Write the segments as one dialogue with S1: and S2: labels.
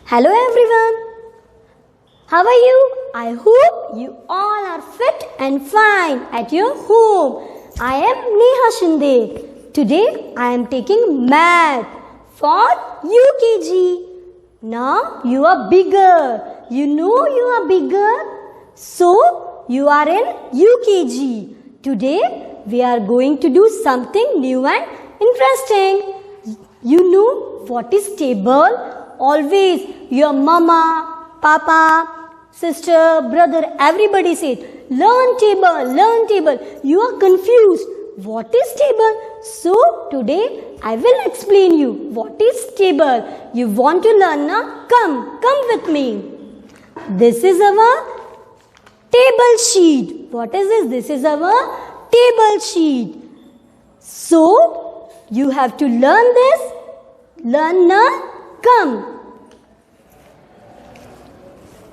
S1: Hello everyone. How are you? I hope you all are fit and fine at your home. I am Neha Shinde. Today I am taking math for UKG. Now you are bigger. You know you are bigger. So you are in UKG. Today we are going to do something new and interesting. You know what is table? Always your mama, papa, sister, brother, everybody says, learn table, learn table. You are confused. What is table? So today I will explain you what is table. You want to learn now? Come with me. This is our table sheet. What is this? This is our table sheet. So you have to learn this. Learn now. Come.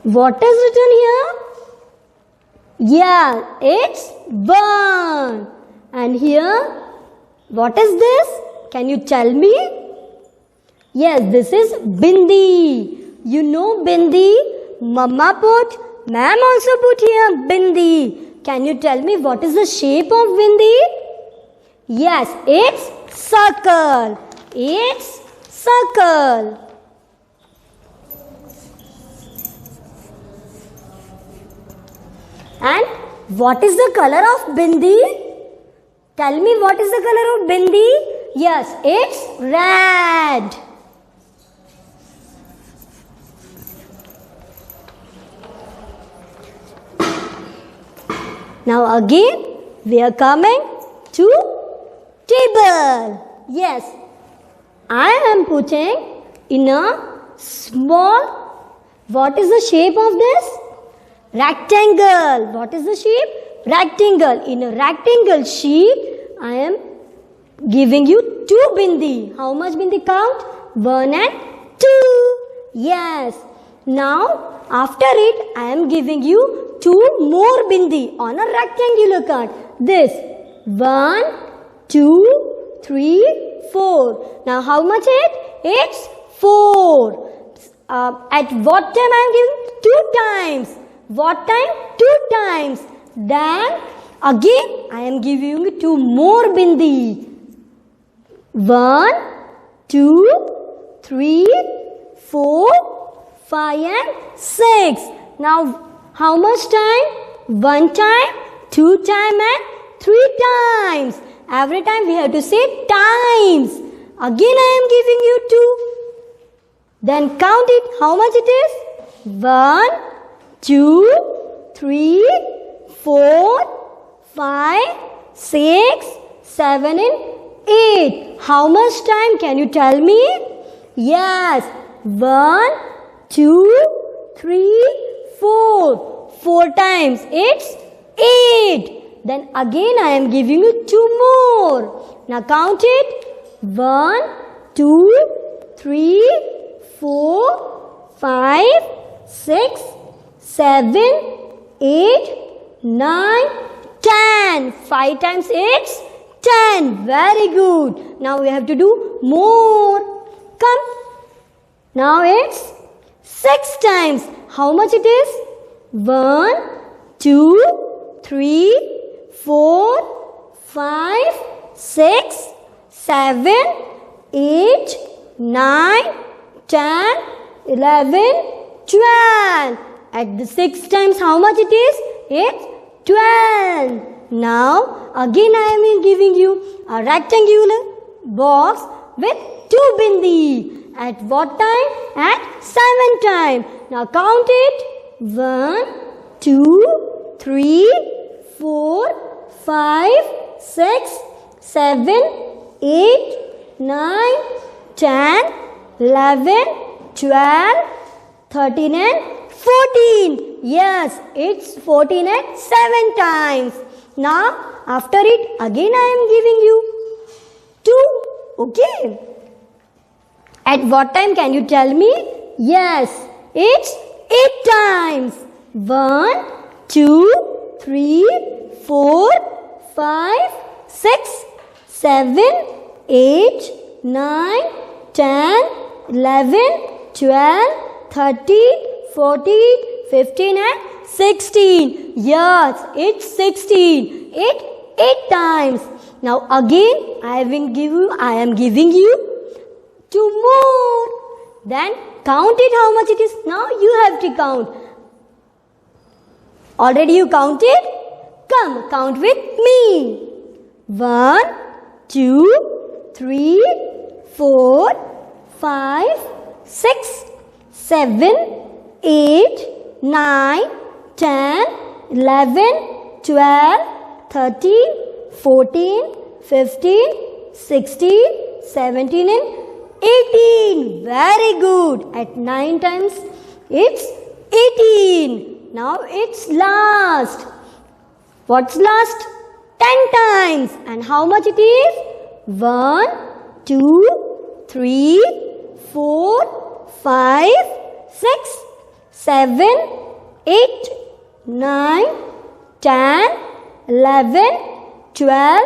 S1: What is written here? Yeah, it's burn. And here, what is this? Can you tell me? Yes, this is bindi. You know bindi? Mama put, ma'am also put here bindi. Can you tell me what is the shape of bindi? Yes, it's circle. It's circle. And what is the color of bindi? Tell me what is the color of bindi? Yes, it's red. Now again we are coming to table. Yes, I am putting in a small, what is the shape of this? Rectangle. What is the shape? Rectangle. In a rectangle sheet, I am giving you 2 bindi. How much bindi count? 1 and 2. Yes. Now, after it, I am giving you 2 more bindi on a rectangular card. This. 1, 2, 3, 4. Now, how much it? It's 4. At what time I am giving? 2 times. What time? 2 times. Then again I am giving you 2 more bindi. 1, 2, 3, 4, 5 and 6. Now how much time? 1 time, 2 time and 3 times. Every time we have to say times. Again I am giving you 2. Then count it. How much it is? 1, 2, 3, 4, 5, 6, 7 and 8. How much time? Can you tell me? Yes. 1, 2, 3, 4. 4 times. It's 8. Then again I am giving you 2 more. Now count it. 1, 2, 3, 4, 5, 6, 7, 8, 9, 10. 5 times it's 10. Very good. Now we have to do more. Come. Now it's 6 times. How much it is? 1, 2, 3, 4, 5, 6, 7, 8, 9, 10, 11, 12. At the 6 times, how much it is? It's 12. Now, again I am giving you a rectangular box with 2 bindi. At what time? At 7 time. Now count it. 1, 2, 3, 4, 5, 6, 7, 8, 9, 10, 11, 12, 13 and 14. Yes, it's 14 and 7 times. Now, after it, again I am giving you 2. Okay. At what time can you tell me? Yes, it's 8 times. 1, 2, 3, 4, 5, 6, 7, 8, 9, 10, 11, 12, 13, 14, 15 and 16. Yes, it's 16. It 8 times. Now again I am giving you 2 more. Then count it how much it is. Now you have to count. Already you counted? Come, count with me. 1, 2, 3, 4, 5, 6, 7, 8, 9, 10, 11, 12, 13, 14, 15, 16, 17 and 18. Very good. At 9 times it's 18. Now it's last. What's last? 10 times. And how much it is? 1, 2, 3, 4, 5, 6, 7, 8, 9, 10, 11, 12,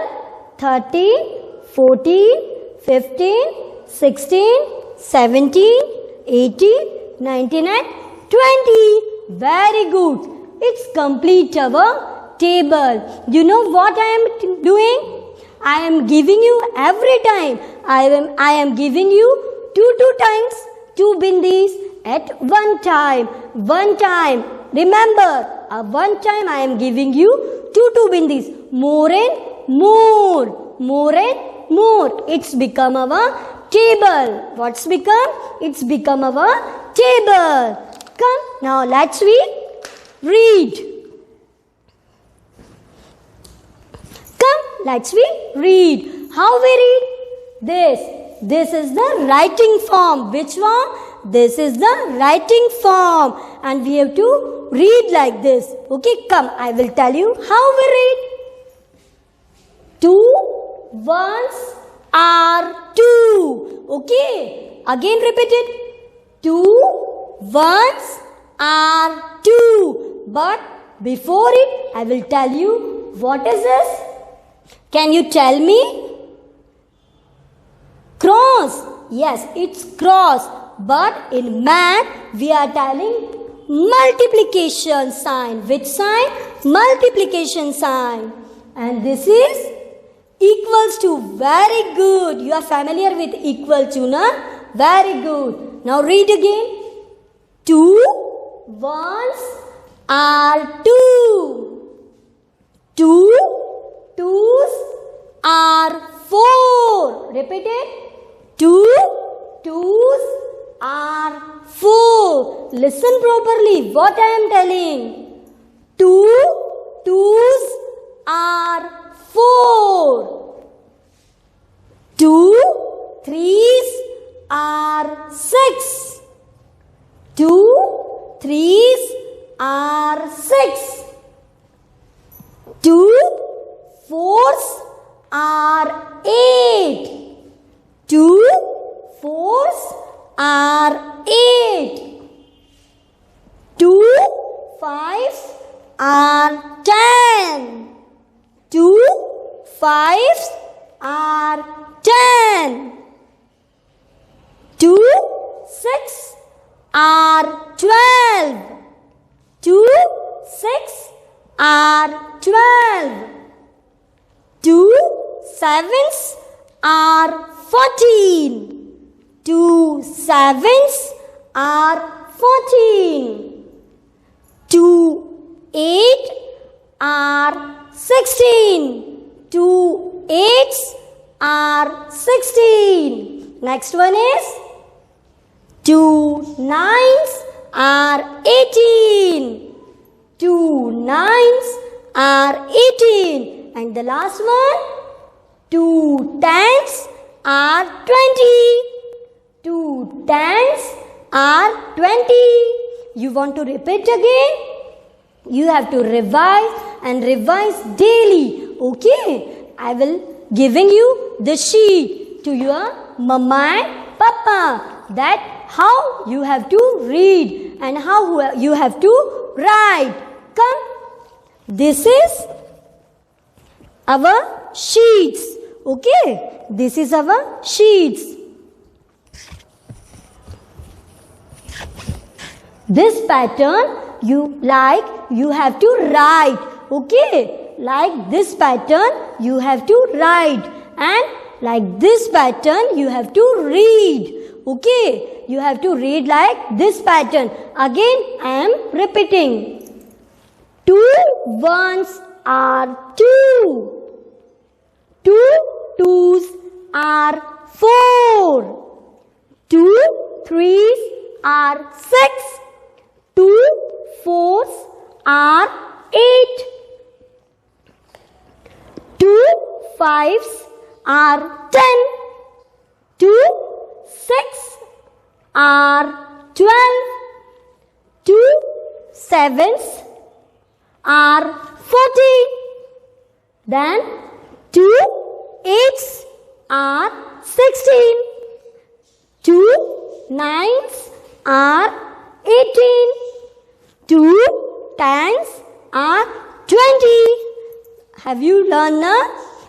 S1: 13, 14, 15, 16, 17, 18, 19 and 20. Very good. It's complete our table. You know what I am doing? I am giving you every time. I am giving you two times 2 bindis at one time. One time. Remember, one time I am giving you two bindis. More and more. More and more. It's become our table. What's become? It's become our table. Come, now let's read. Come, let's read. How we read? This is the writing form. Which form? This is the writing form. And we have to read like this. Okay, come, I will tell you how we read. 2 ones are 2. Okay, again repeat it. 2 ones are 2. But before it, I will tell you what is this. Can you tell me? Cross. Yes, it's cross. But in math, we are telling multiplication sign. Which sign? Multiplication sign. And this is equals to. Very good. You are familiar with equal to, na? Very good. Now read again. 2 ones are 2. 2 twos are 4. Repeat it. 2 twos are 4. Listen properly what I am telling. 2 twos are 4. 2 threes are 6. 2 threes are 6. 2 fours are 8. 2 fours are 8. 2 fives are 10. 2 fives are 10. 2 six are 12. 2 6 are 12. 2 sevens are 14. 2 sevens are 14. 2 8 are 16. 2 eights are 16. Next one is 2 nines are 18. 2 nines are 18. And the last one, 2 tens are 20. 2 tens are 20. You want to repeat again? You have to revise and revise daily. Okay? I will giving you the sheet to your mama and papa. That how you have to read and how you have to write. Come. This is our sheets. Okay? This is our sheets. This pattern you have to write. Okay, like this pattern you have to write, and like this pattern you have to read. Okay, you have to read like this pattern. Again I am repeating. 2 ones are 2. 2 twos are 4. 2 threes are 6. 2 fours are 8. 2 fives are 10. 2 six are 12. 2 sevens are 14. Then 2 eights are 16. 2 nines are 18. 2 tens are 20. Have you learned now?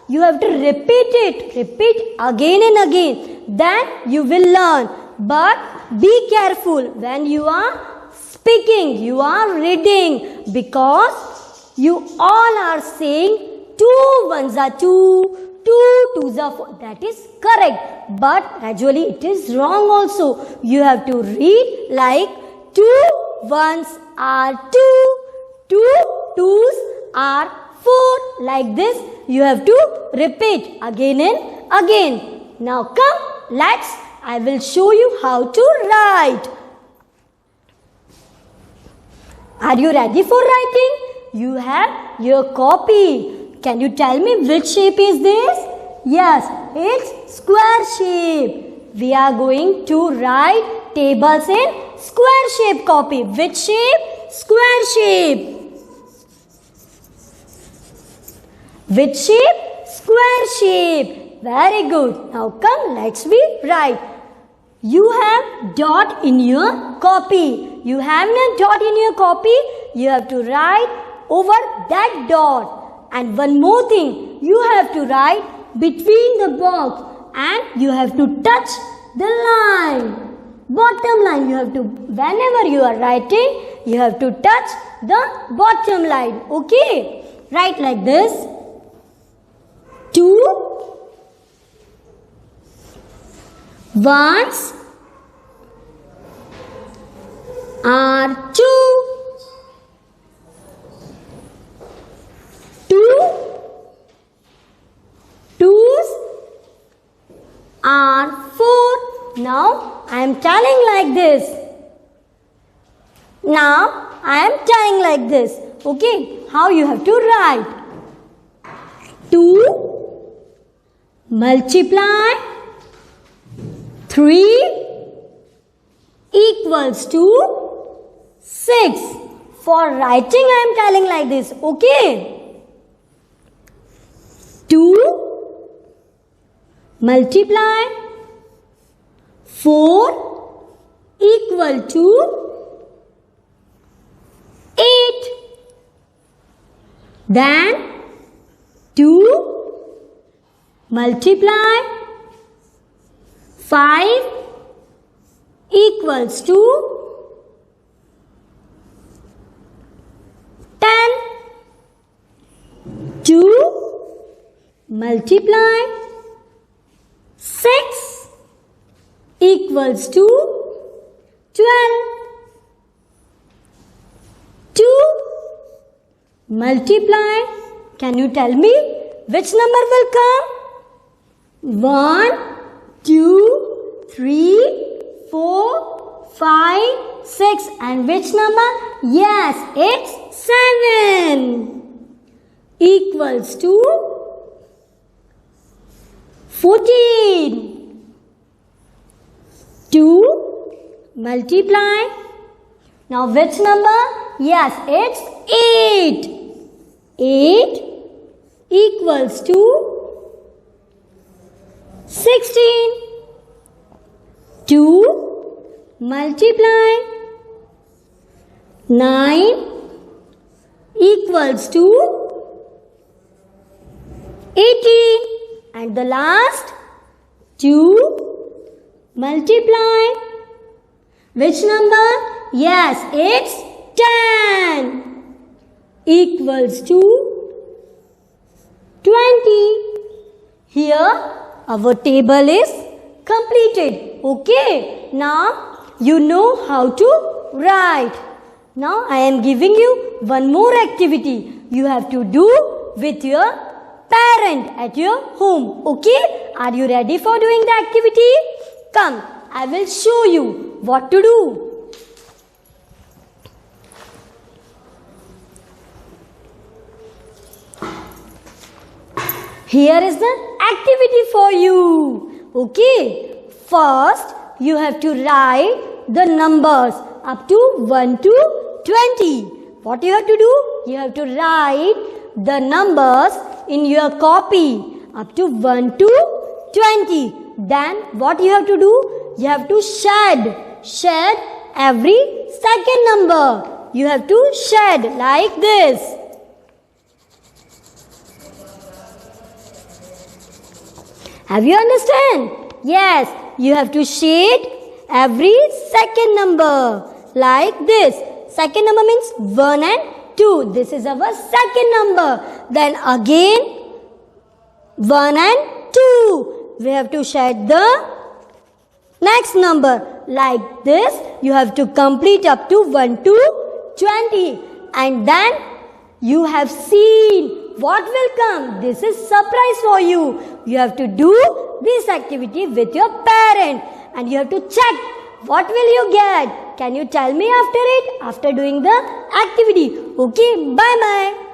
S1: You have to repeat it. Repeat again and again. Then you will learn. But be careful when you are speaking, you are reading, because you all are saying 2 ones are 2, 2 twos are 4. That is correct. But actually it is wrong also. You have to read like 2 ones are 2, 2 twos are 4. Like this you have to repeat again and again. Now come, I will show you how to write. Are you ready for writing? You have your copy. Can you tell me which shape is this? Yes, it's square shape. We are going to write tables in square shape copy. Which shape? Square shape. Which shape? Square shape. Very good. Now come, let's write. You have dot in your copy. You have a dot in your copy. You have to write over that dot. And one more thing, you have to write between the box, and you have to touch the line. Bottom line, you have to, whenever you are writing, you have to touch the bottom line. Okay? Write like this. 2 ones are 2. 2 twos are 4. Now I am telling like this. Now I am telling like this. Okay, how you have to write? 2 multiply 3 equals to 6. For writing I am telling like this. Okay. 2 multiply 4 equal to 8. Then 2 multiply 5 equals to 10. 2 multiply 6 equals to 12. 2 multiply, can you tell me which number will come? 1, 2, 3, 4, 5, 6, and which number? Yes, it's 7 equals to 14. 2 multiply. Now which number? Yes, it's 8. 8 equals to 16. 2 multiply 9 equals to 18. And the last 2 multiply which number? Yes, it's 10 equals to 20. Here our table is completed. Okay, now you know how to write. Now I am giving you one more activity you have to do with your parent at your home. Okay, are you ready for doing the activity? Come, I will show you what to do. Here is the activity for you. Okay, first you have to write the numbers up to 1 to 20. What you have to do? You have to write the numbers in your copy up to 1 to 20. Then what you have to do? You have to shed every second number. You have to shed like this. Have you understand? Yes, you have to shade every second number like this. Second number means 1 and 2. This is our second number. Then again 1 and 2. We have to shade the next number like this. You have to complete up to 1 to 20. And then you have seen what will come. This is surprise for you. You have to do this activity with your parent and you have to check what will you get. Can you tell me after it? After doing the activity. Okay, bye bye.